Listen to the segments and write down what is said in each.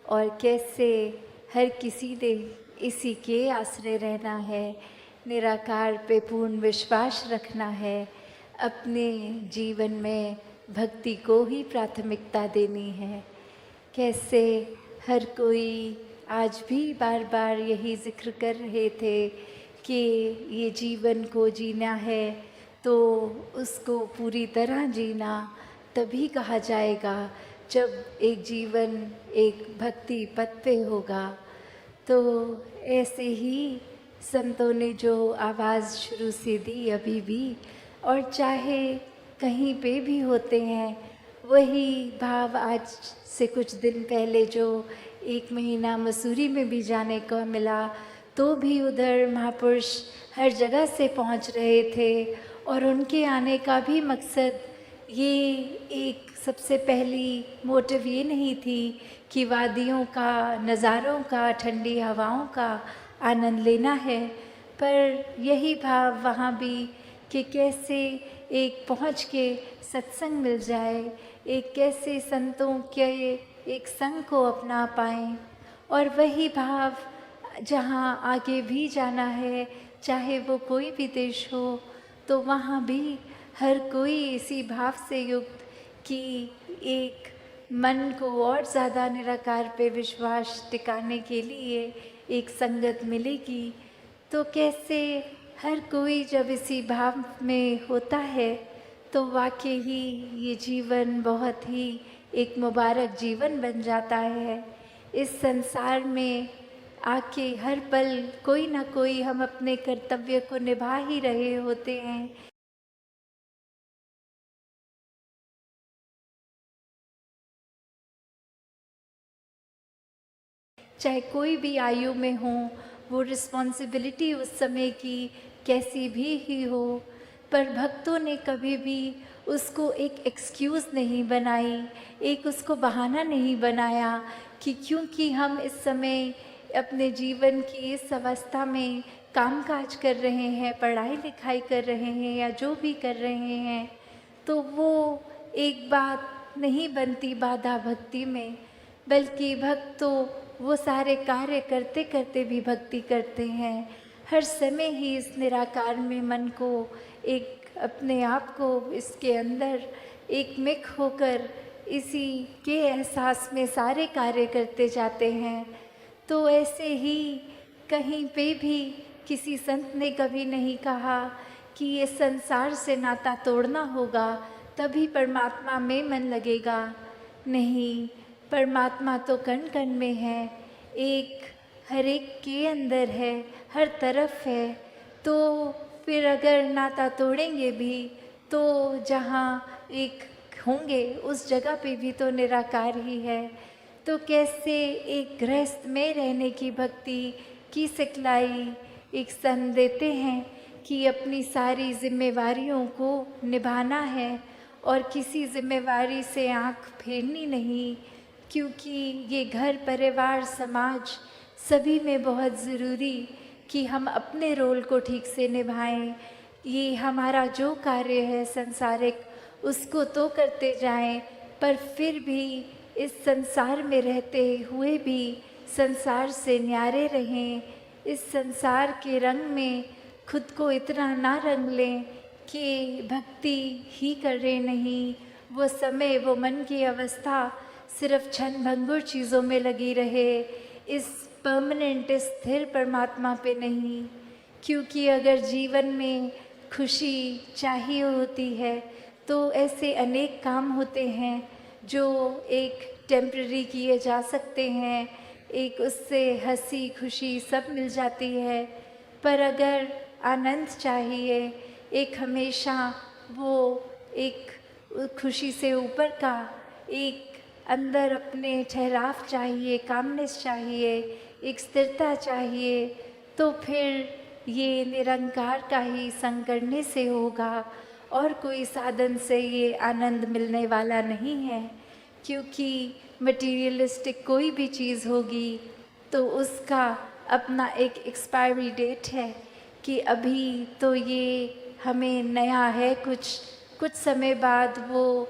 और कैसे हर किसी ने इसी के आश्रय रहना है, निराकार पे पूर्ण विश्वास रखना है, अपने जीवन में भक्ति को ही प्राथमिकता देनी है। कैसे हर कोई आज भी बार बार यही जिक्र कर रहे थे कि ये जीवन को जीना है तो उसको पूरी तरह जीना तभी कहा जाएगा जब एक जीवन एक भक्ति पथ पे होगा। तो ऐसे ही संतों ने जो आवाज़ शुरू से दी अभी भी, और चाहे कहीं पे भी होते हैं, वही भाव आज से कुछ दिन पहले जो 1 महीना मसूरी में भी जाने को मिला, तो भी उधर महापुरुष हर जगह से पहुंच रहे थे और उनके आने का भी मकसद ये एक सबसे पहली मोटिव ये नहीं थी कि वादियों का, नज़ारों का, ठंडी हवाओं का आनंद लेना है, पर यही भाव वहाँ भी कि कैसे एक पहुँच के सत्संग मिल जाए, एक कैसे संतों के एक संग को अपना पाएं। और वही भाव जहाँ आगे भी जाना है, चाहे वो कोई भी देश हो, तो वहाँ भी हर कोई इसी भाव से युक्त कि एक मन को और ज़्यादा निराकार पे विश्वास टिकाने के लिए एक संगत मिलेगी। तो कैसे हर कोई जब इसी भाव में होता है तो वाकई ही ये जीवन बहुत ही एक मुबारक जीवन बन जाता है। इस संसार में आके हर पल कोई ना कोई हम अपने कर्तव्य को निभा ही रहे होते हैं। चाहे कोई भी आयु में हो, वो रिस्पॉन्सिबिलिटी उस समय की कैसी भी ही हो, पर भक्तों ने कभी भी उसको एक एक्सक्यूज़ नहीं बनाई, एक उसको बहाना नहीं बनाया कि क्योंकि हम इस समय अपने जीवन की इस अवस्था में कामकाज कर रहे हैं, पढ़ाई लिखाई कर रहे हैं या जो भी कर रहे हैं, तो वो एक बात नहीं बनती बाधा भक्ति में, बल्कि भक्त तो वो सारे कार्य करते करते भी भक्ति करते हैं। हर समय ही इस निराकार में मन को एक अपने आप को इसके अंदर एक मिक होकर इसी के एहसास में सारे कार्य करते जाते हैं। तो ऐसे ही कहीं पे भी किसी संत ने कभी नहीं कहा कि ये संसार से नाता तोड़ना होगा तभी परमात्मा में मन लगेगा। नहीं, परमात्मा तो कण कण में है, एक हर एक के अंदर है, हर तरफ है। तो फिर अगर नाता तोड़ेंगे भी तो जहाँ एक होंगे उस जगह पे भी तो निराकार ही है। तो कैसे एक गृहस्थ में रहने की भक्ति की सिखलाई एक संत देते हैं कि अपनी सारी जिम्मेवारियों को निभाना है और किसी जिम्मेवारी से आँख फेरनी नहीं, क्योंकि ये घर परिवार समाज सभी में बहुत ज़रूरी कि हम अपने रोल को ठीक से निभाएं। ये हमारा जो कार्य है संसारिक उसको तो करते जाएं, पर फिर भी इस संसार में रहते हुए भी संसार से न्यारे रहें। इस संसार के रंग में खुद को इतना ना रंग लें कि भक्ति ही करें नहीं, वो समय वो मन की अवस्था सिर्फ क्षण भंगुर चीज़ों में लगी रहे, इस परमानेंट स्थिर परमात्मा पे नहीं। क्योंकि अगर जीवन में खुशी चाहिए होती है तो ऐसे अनेक काम होते हैं जो एक टेम्पररी किए जा सकते हैं, एक उससे हंसी खुशी सब मिल जाती है। पर अगर आनंद चाहिए, एक हमेशा वो एक खुशी से ऊपर का एक अंदर अपने ठहराव चाहिए, कामनेस चाहिए, एक स्थिरता चाहिए, तो फिर ये निरंकार का ही संग करने से होगा और कोई साधन से ये आनंद मिलने वाला नहीं है। क्योंकि मटीरियलिस्टिक कोई भी चीज़ होगी तो उसका अपना एक एक्सपायरी डेट है कि अभी तो ये हमें नया है, कुछ समय बाद वो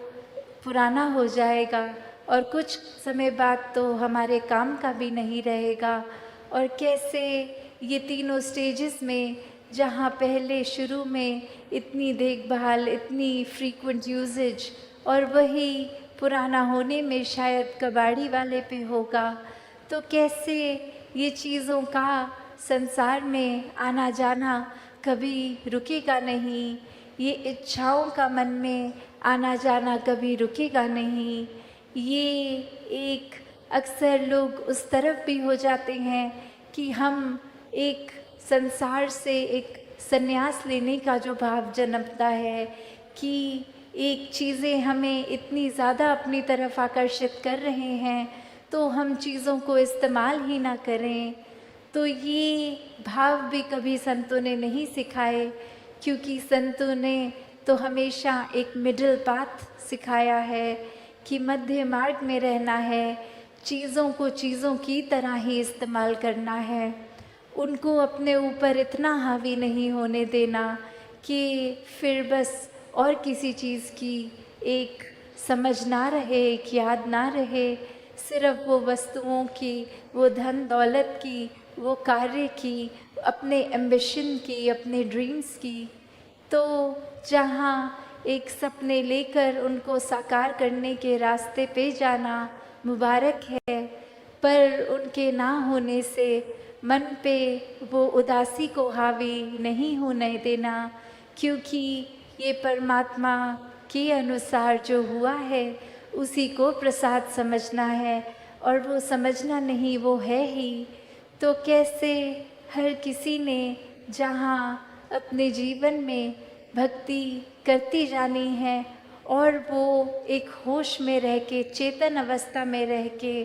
पुराना हो जाएगा और कुछ समय बाद तो हमारे काम का भी नहीं रहेगा। और कैसे ये तीनों स्टेजेस में, जहाँ पहले शुरू में इतनी देखभाल, इतनी फ्रीक्वेंट यूजेज, और वही पुराना होने में शायद कबाड़ी वाले पे होगा, तो कैसे ये चीज़ों का संसार में आना जाना कभी रुकेगा नहीं, ये इच्छाओं का मन में आना जाना कभी रुकेगा नहीं। ये एक अक्सर लोग उस तरफ भी हो जाते हैं कि हम एक संसार से एक संन्यास लेने का जो भाव जन्मता है कि एक चीज़ें हमें इतनी ज़्यादा अपनी तरफ आकर्षित कर रहे हैं तो हम चीज़ों को इस्तेमाल ही ना करें। तो ये भाव भी कभी संतों ने नहीं सिखाए, क्योंकि संतों ने तो हमेशा एक मिडिल पाथ सिखाया है कि मध्य मार्ग में रहना है, चीज़ों को चीज़ों की तरह ही इस्तेमाल करना है, उनको अपने ऊपर इतना हावी नहीं होने देना कि फिर बस और किसी चीज़ की एक समझ ना रहे, एक याद ना रहे, सिर्फ वो वस्तुओं की, वो धन दौलत की, वो कार्य की, अपने एम्बिशन की, अपने ड्रीम्स की। तो जहाँ एक सपने लेकर उनको साकार करने के रास्ते पे जाना मुबारक है, पर उनके ना होने से मन पे वो उदासी को हावी नहीं होने देना, क्योंकि ये परमात्मा के अनुसार जो हुआ है उसी को प्रसाद समझना है, और वो समझना नहीं, वो है ही। तो कैसे हर किसी ने जहाँ अपने जीवन में भक्ति करती जानी है और वो एक होश में रह के, चेतन अवस्था में रह के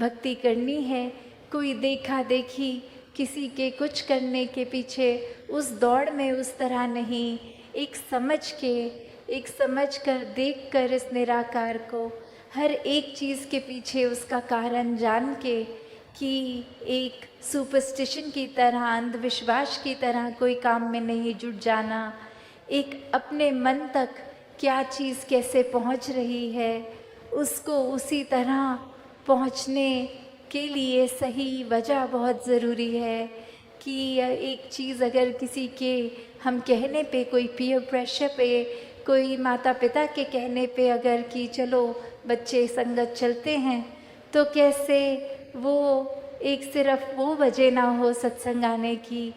भक्ति करनी है, कोई देखा देखी किसी के कुछ करने के पीछे उस दौड़ में उस तरह नहीं, एक समझ कर देख कर इस निराकार को, हर एक चीज़ के पीछे उसका कारण जान के, कि एक सुपरस्टिशन की तरह, अंधविश्वास की तरह कोई काम में नहीं जुट जाना, एक अपने मन तक क्या चीज़ कैसे पहुंच रही है उसको उसी तरह पहुंचने के लिए सही वजह बहुत ज़रूरी है। कि एक चीज़ अगर किसी के हम कहने पे, कोई पीयर प्रेशर पे, कोई माता पिता के कहने पे अगर कि चलो बच्चे संगत चलते हैं, तो कैसे वो एक सिर्फ वो वजह ना हो सत्संग आने की,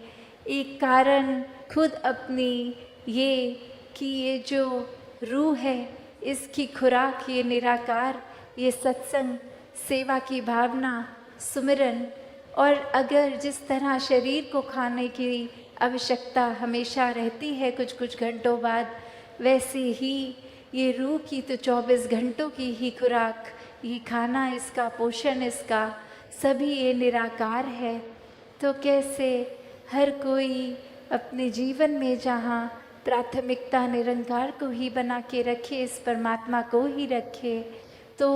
एक कारण खुद अपनी ये कि ये जो रूह है इसकी खुराक ये निराकार, ये सत्संग, सेवा की भावना, सुमिरन, और अगर जिस तरह शरीर को खाने की आवश्यकता हमेशा रहती है कुछ कुछ घंटों बाद, वैसे ही ये रूह की तो 24 घंटों की ही खुराक, ये खाना, इसका पोषण, इसका सभी ये निराकार है। तो कैसे हर कोई अपने जीवन में जहाँ प्राथमिकता निरंकार को ही बना के रखे, इस परमात्मा को ही रखे, तो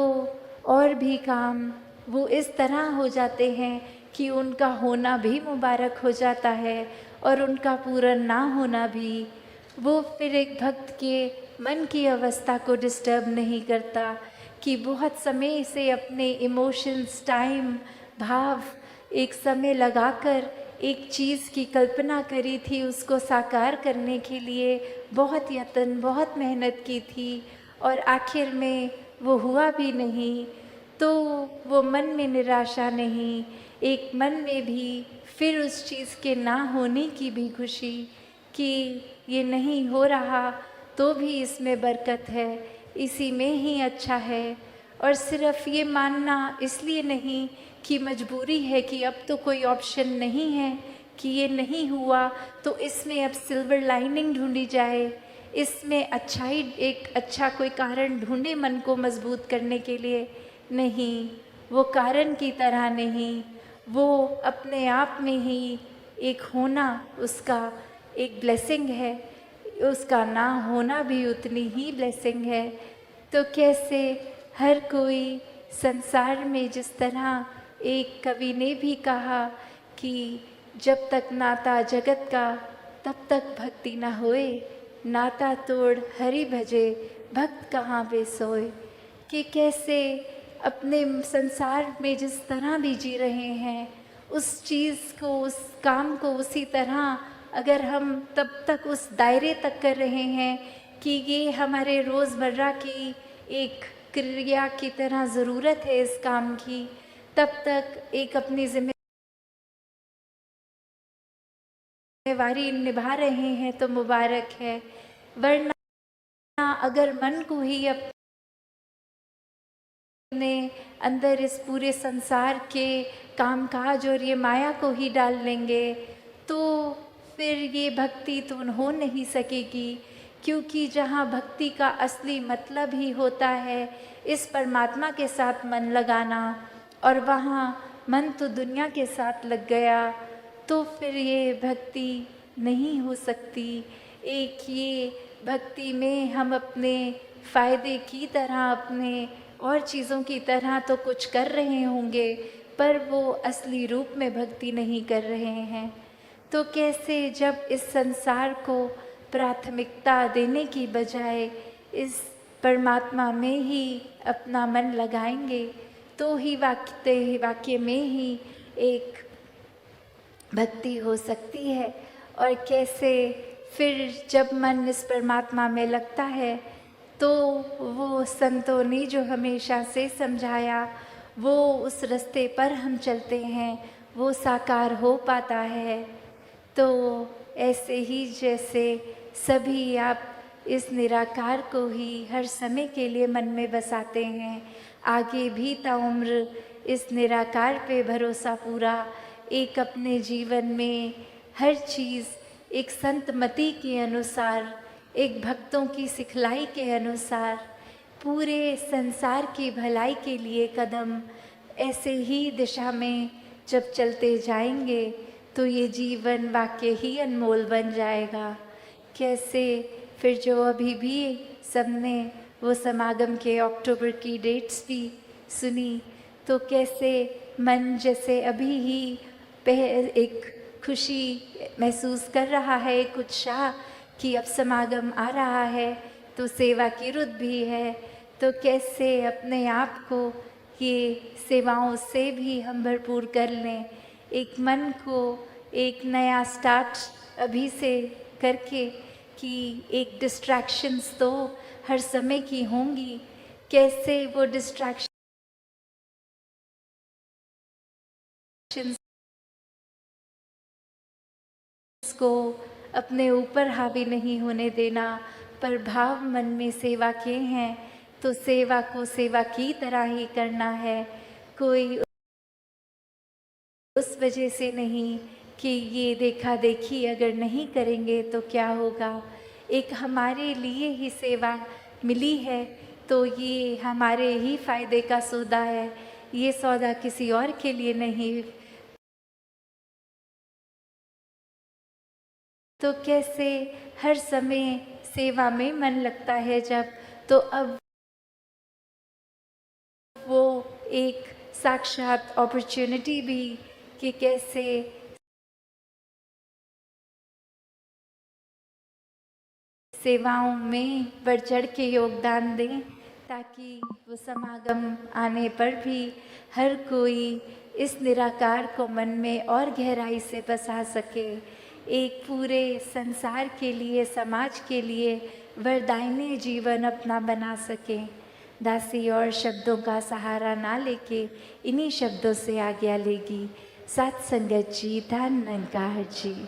और भी काम वो इस तरह हो जाते हैं कि उनका होना भी मुबारक हो जाता है और उनका पूरा ना होना भी। वो फिर एक भक्त के मन की अवस्था को डिस्टर्ब नहीं करता कि बहुत समय से अपने इमोशंस, टाइम, भाव एक समय लगाकर एक चीज़ की कल्पना करी थी, उसको साकार करने के लिए बहुत यत्न, बहुत मेहनत की थी, और आखिर में वो हुआ भी नहीं, तो वो मन में निराशा नहीं, एक मन में भी फिर उस चीज़ के ना होने की भी खुशी कि ये नहीं हो रहा तो भी इसमें बरकत है, इसी में ही अच्छा है। और सिर्फ ये मानना इसलिए नहीं कि मजबूरी है कि अब तो कोई ऑप्शन नहीं है, कि ये नहीं हुआ तो इसमें अब सिल्वर लाइनिंग ढूंढी जाए, इसमें अच्छाई, एक अच्छा कोई कारण ढूंढे मन को मजबूत करने के लिए। नहीं, वो कारण की तरह नहीं, वो अपने आप में ही एक होना उसका एक ब्लेसिंग है, उसका ना होना भी उतनी ही ब्लेसिंग है। तो कैसे हर कोई संसार में, जिस तरह एक कवि ने भी कहा कि जब तक नाता जगत का तब तक भक्ति न होए, नाता तोड़ हरि भजे भक्त कहाँ वे सोए, कि कैसे अपने संसार में जिस तरह भी जी रहे हैं, उस चीज़ को, उस काम को उसी तरह अगर हम तब तक उस दायरे तक कर रहे हैं कि ये हमारे रोज़मर्रा की एक क्रिया की तरह ज़रूरत है इस काम की, तब तक एक अपनी जिम्मेवारी निभा रहे हैं तो मुबारक है। वरना अगर मन को ही अपने अंदर इस पूरे संसार के कामकाज और ये माया को ही डाल लेंगे तो फिर ये भक्ति तो हो नहीं सकेगी, क्योंकि जहाँ भक्ति का असली मतलब ही होता है इस परमात्मा के साथ मन लगाना, और वहाँ मन तो दुनिया के साथ लग गया तो फिर ये भक्ति नहीं हो सकती। एक ये भक्ति में हम अपने फ़ायदे की तरह, अपने और चीज़ों की तरह तो कुछ कर रहे होंगे, पर वो असली रूप में भक्ति नहीं कर रहे हैं। तो कैसे जब इस संसार को प्राथमिकता देने की बजाय इस परमात्मा में ही अपना मन लगाएंगे तो ही वाक्य में ही एक भक्ति हो सकती है। और कैसे फिर जब मन इस परमात्मा में लगता है तो वो संतों ने जो हमेशा से समझाया वो उस रास्ते पर हम चलते हैं, वो साकार हो पाता है। तो ऐसे ही जैसे सभी आप इस निराकार को ही हर समय के लिए मन में बसाते हैं, आगे भी ताउम्र इस निराकार पे भरोसा पूरा एक अपने जीवन में हर चीज़ एक संत मति के अनुसार, एक भक्तों की सिखलाई के अनुसार पूरे संसार की भलाई के लिए कदम ऐसे ही दिशा में जब चलते जाएंगे तो ये जीवन वाकई ही अनमोल बन जाएगा। कैसे फिर जो अभी भी सबने वो समागम के अक्टूबर की डेट्स भी सुनी, तो कैसे मन जैसे अभी ही एक खुशी महसूस कर रहा है, एक उत्साह कि अब समागम आ रहा है तो सेवा की रुत भी है, तो कैसे अपने आप को ये सेवाओं से भी हम भरपूर कर लें, एक मन को एक नया स्टार्ट अभी से करके कि एक डिस्ट्रैक्शंस तो हर समय की होंगी, कैसे वो डिस्ट्रैक्शंस को अपने ऊपर हावी नहीं होने देना, पर भाव मन में सेवा के हैं तो सेवा को सेवा की तरह ही करना है। कोई उस वजह से नहीं कि ये देखा देखी अगर नहीं करेंगे तो क्या होगा, एक हमारे लिए ही सेवा मिली है तो ये हमारे ही फायदे का सौदा है, ये सौदा किसी और के लिए नहीं। तो कैसे हर समय सेवा में मन लगता है जब, तो अब वो एक साक्षात अपॉर्चुनिटी भी कि कैसे सेवाओं में बढ़ चढ़ के योगदान दें, ताकि वो समागम आने पर भी हर कोई इस निराकार को मन में और गहराई से बसा सके, एक पूरे संसार के लिए, समाज के लिए वरदायनी जीवन अपना बना सके। दासी और शब्दों का सहारा ना लेके इन्हीं शब्दों से आज्ञा लेगी। सात संगत जी, धन निरंकार जी।